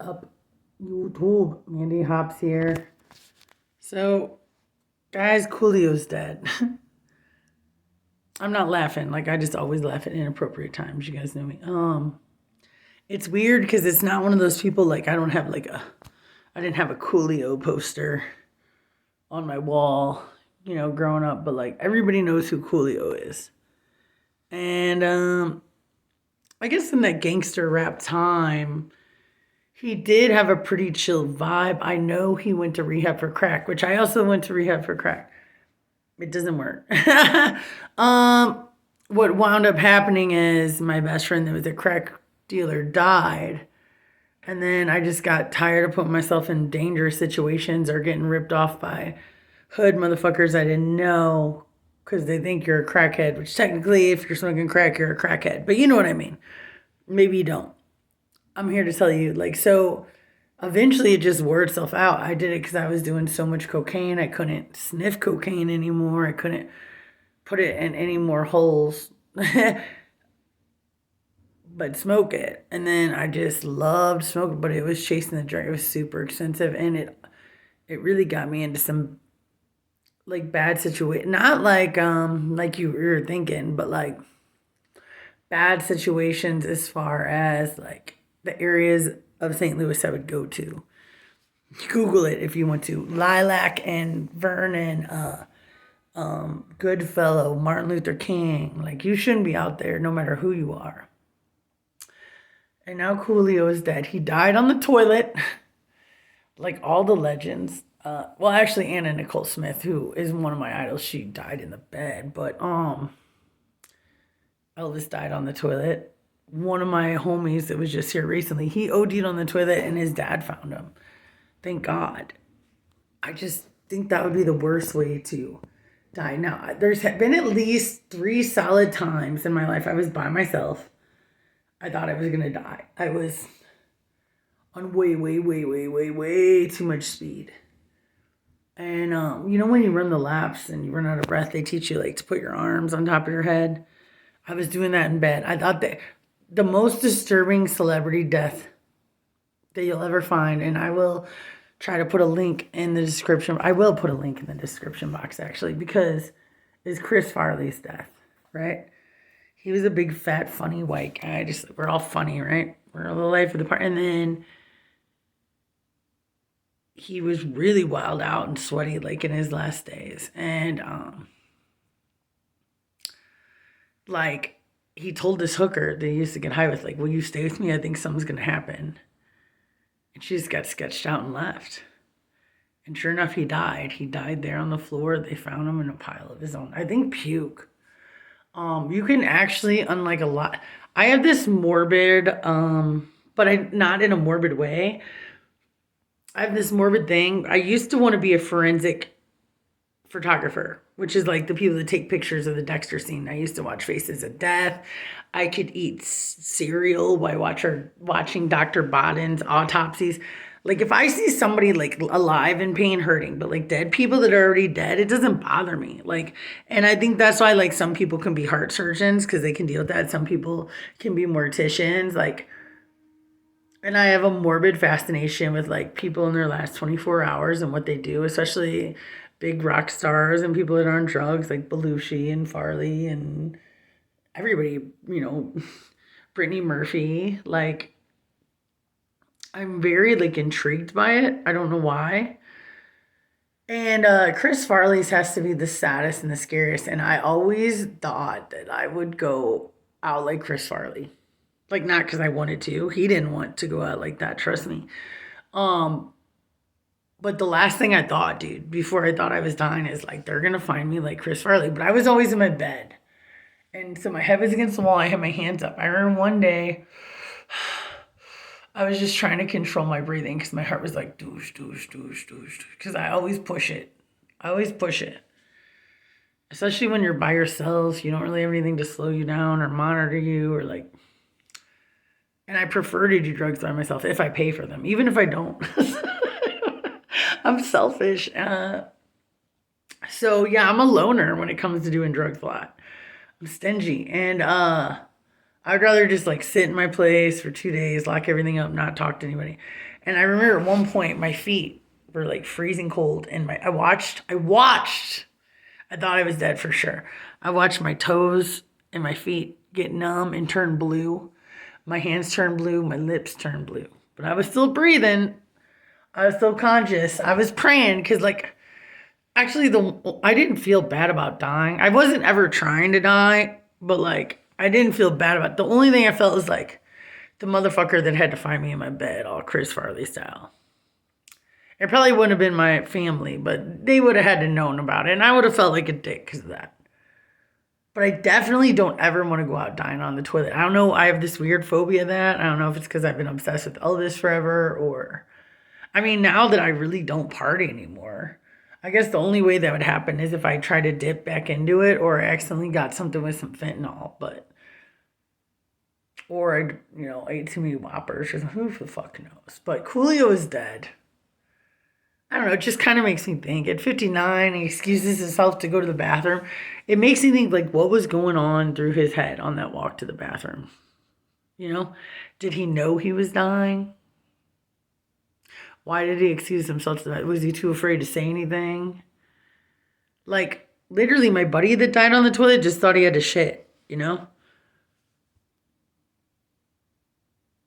up, YouTube? Mandy Hops here. So, guys, Coolio's dead. I'm not laughing. Like, I just always laugh at inappropriate times. You guys know me. It's weird because it's not one of those people, like, I didn't have a Coolio poster on my wall, growing up, but like, everybody knows who Coolio is. And, I guess in that gangster rap time, he did have a pretty chill vibe. I know he went to rehab for crack, which I also went to rehab for crack. It doesn't work. What wound up happening is my best friend that was a crack dealer died. And then I just got tired of putting myself in dangerous situations or getting ripped off by hood motherfuckers I didn't know because they think you're a crackhead, which technically, if you're smoking crack, you're a crackhead. But you know what I mean. Maybe you don't. I'm here to tell you, like, so eventually it just wore itself out. I did it because I was doing so much cocaine. I couldn't sniff cocaine anymore. I couldn't put it in any more holes, but smoke it. And then I just loved smoking, but it was chasing the drug. It was super expensive, and it really got me into some like bad situation. Not like you were thinking, but like bad situations as far as like the areas of St. Louis I would go to. Google it if you want to. Lilac and Vernon, Goodfellow, Martin Luther King. Like, you shouldn't be out there no matter who you are. And now Coolio is dead. He died on the toilet, like all the legends. Well, actually, Anna Nicole Smith, who is one of my idols, she died in the bed. But Elvis died on the toilet. One of my homies that was just here recently, he OD'd on the toilet and his dad found him. Thank God. I just think that would be the worst way to die. Now, there's been at least 3 solid times in my life I was by myself. I thought I was going to die. I was on way too much speed. And, when you run the laps and you run out of breath, they teach you, like, to put your arms on top of your head. I was doing that in bed. I thought that the most disturbing celebrity death that you'll ever find, and I will try to put a link in the description. I will put a link in the description box, actually, because it's Chris Farley's death, right? He was a big, fat, funny white guy. We're all funny, right? We're the life of the party. And then he was really wild out and sweaty, like in his last days. And, like, he told this hooker that he used to get high with, like, will you stay with me? I think something's going to happen. And she just got sketched out and left. And sure enough, he died. He died there on the floor. They found him in a pile of his own, I think, puke. You can actually, unlike a lot, I have this morbid, but not in a morbid way. I have this morbid thing. I used to want to be a forensic photographer, which is like the people that take pictures of the Dexter scene. I used to watch Faces of Death. I could eat cereal while watching Dr. Boden's autopsies. Like, if I see somebody like alive in pain, hurting, but like dead people that are already dead, it doesn't bother me. Like, and I think that's why like some people can be heart surgeons because they can deal with that. Some people can be morticians. Like, and I have a morbid fascination with like people in their last 24 hours and what they do, especially big rock stars and people that are on drugs like Belushi and Farley and everybody, Brittany Murphy. Like, I'm very like intrigued by it. I don't know why. And Chris Farley's has to be the saddest and the scariest. And I always thought that I would go out like Chris Farley. Like, not because I wanted to. He didn't want to go out like that, trust me. But the last thing I thought, dude, before I thought I was dying is like, they're going to find me like Chris Farley. But I was always in my bed. And so my head was against the wall. I had my hands up. I remember one day I was just trying to control my breathing because my heart was like, doosh, doosh, doosh, doosh. Because I always push it. Especially when you're by yourself. You don't really have anything to slow you down or monitor you or like. And I prefer to do drugs by myself if I pay for them, even if I don't. I'm selfish. So yeah, I'm a loner when it comes to doing drugs a lot. I'm stingy. And I I'd rather just like sit in my place for 2 days, lock everything up, not talk to anybody. And I remember at one point my feet were like freezing cold, and I watched. I thought I was dead for sure. I watched my toes and my feet get numb and turn blue. My hands turned blue, my lips turned blue. But I was still breathing. I was still conscious. I was praying because like actually I didn't feel bad about dying. I wasn't ever trying to die, but like I didn't feel bad about it. The only thing I felt was like the motherfucker that had to find me in my bed, all Chris Farley style. It probably wouldn't have been my family, but they would have had to known about it, and I would have felt like a dick because of that. But I definitely don't ever want to go out dying on the toilet. I don't know. I have this weird phobia of that. I don't know if it's because I've been obsessed with Elvis forever or. I mean, now that I really don't party anymore, I guess the only way that would happen is if I try to dip back into it or I accidentally got something with some fentanyl, but. Or I, ate too many Whoppers or who the fuck knows. But Coolio is dead. I don't know, it just kind of makes me think. At 59, he excuses himself to go to the bathroom. It makes me think, like, what was going on through his head on that walk to the bathroom? You know? Did he know he was dying? Why did he excuse himself to that? Was he too afraid to say anything? Like, literally, my buddy that died on the toilet just thought he had to shit, you know?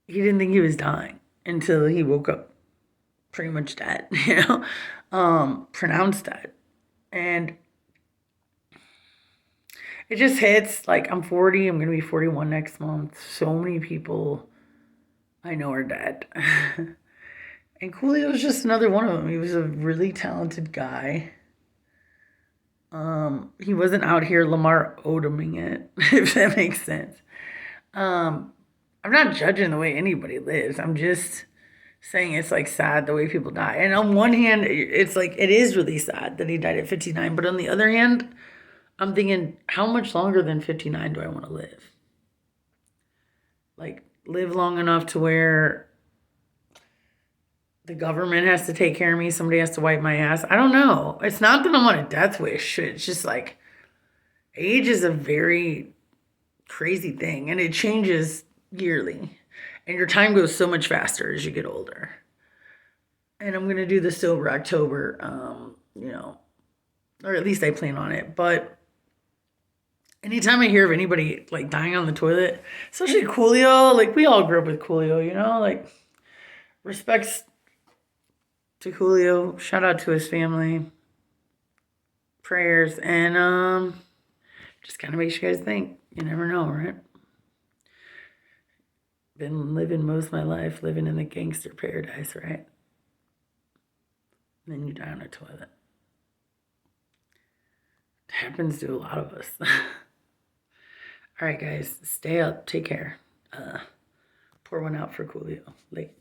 He didn't think he was dying until he woke up pretty much dead, pronounced dead. And it just hits like I'm 40, I'm going to be 41 next month. So many people I know are dead. And Coolio was just another one of them. He was a really talented guy. He wasn't out here Lamar Odoming it, if that makes sense. I'm not judging the way anybody lives. I'm just saying it's like sad the way people die. And on one hand, it's like it is really sad that he died at 59. But on the other hand, I'm thinking, how much longer than 59 do I want to live? Like, live long enough to where the government has to take care of me, somebody has to wipe my ass. I don't know. It's not that I'm on a death wish. It's just like age is a very crazy thing and it changes yearly. And your time goes so much faster as you get older. And I'm going to do the Sober October, or at least I plan on it. But anytime I hear of anybody like dying on the toilet, especially Coolio, like we all grew up with Coolio, like respects to Coolio, shout out to his family, prayers, and just kind of makes you guys think. You never know, right? Been living most of my life, living in the gangster paradise, right? And then you die on a toilet. It happens to a lot of us. All right, guys, stay up, take care. Pour one out for Coolio. Late.